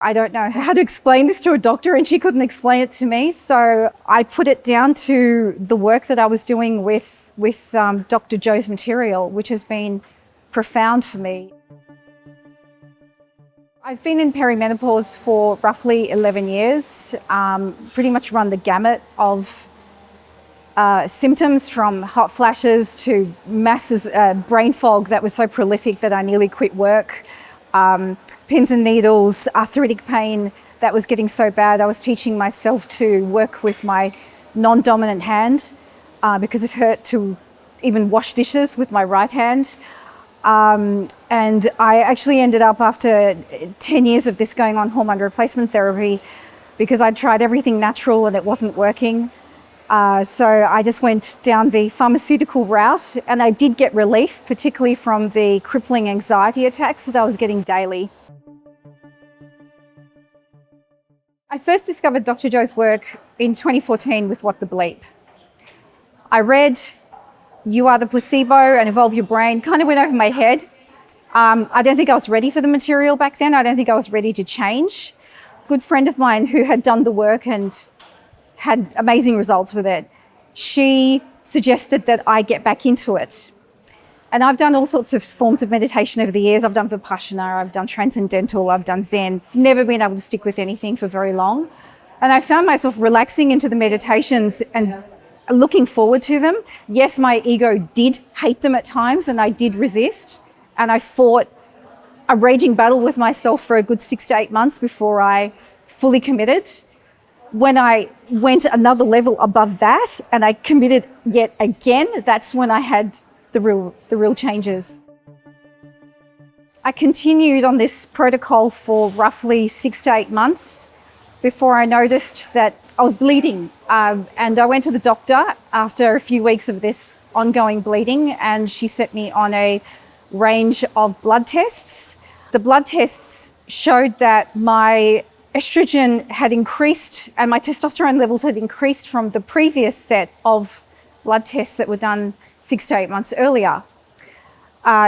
I don't know how to explain this to a doctor, and she couldn't explain it to me. So I put it down to the work that I was doing with Dr. Joe's material, which has been profound for me. I've been in perimenopause for roughly 11 years, pretty much run the gamut of symptoms, from hot flashes to masses, brain fog that was so prolific that I nearly quit work, pins and needles, arthritic pain that was getting so bad I was teaching myself to work with my non-dominant hand because it hurt to even wash dishes with my right hand. And I actually ended up, after 10 years of this, going on hormone replacement therapy because I tried everything natural and it wasn't working. So I just went down the pharmaceutical route, and I did get relief, particularly from the crippling anxiety attacks that I was getting daily. I first discovered Dr. Joe's work in 2014 with What the Bleep. I read You Are the Placebo and Evolve Your Brain, kind of went over my head. I don't think I was ready for the material back then. I don't think I was ready to change. A good friend of mine who had done the work and had amazing results with it, she suggested that I get back into it. And I've done all sorts of forms of meditation over the years. I've done Vipassana, I've done Transcendental, I've done Zen. Never been able to stick with anything for very long. And I found myself relaxing into the meditations and looking forward to them. Yes, my ego did hate them at times, and I did resist. And I fought a raging battle with myself for a good 6 to 8 months before I fully committed. When I went another level above that and I committed yet again, that's when I had the real changes. I continued on this protocol for roughly 6 to 8 months before I noticed that I was bleeding. And I went to the doctor after a few weeks of this ongoing bleeding, and she set me on a range of blood tests. The blood tests showed that my estrogen had increased and my testosterone levels had increased from the previous set of blood tests that were done 6 to 8 months earlier.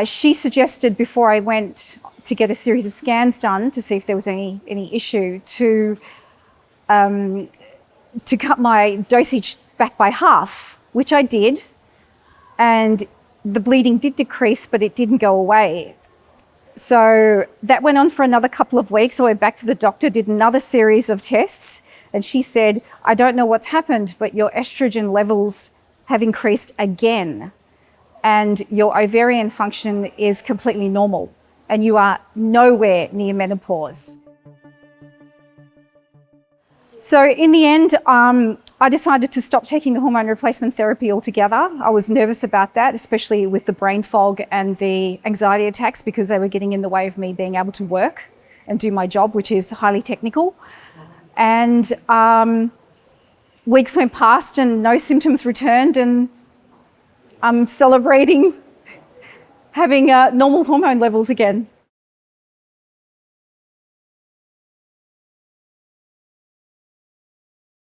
She suggested, before I went to get a series of scans done to see if there was any issue, to cut my dosage back by half, which I did. And the bleeding did decrease, but it didn't go away. So that went on for another couple of weeks. I went back to the doctor, did another series of tests, and she said, I don't know what's happened, but your estrogen levels have increased again, and your ovarian function is completely normal, and you are nowhere near menopause. So in the end, I decided to stop taking the hormone replacement therapy altogether. I was nervous about that, especially with the brain fog and the anxiety attacks, because they were getting in the way of me being able to work and do my job, which is highly technical. And weeks went past and no symptoms returned, and I'm celebrating having normal hormone levels again.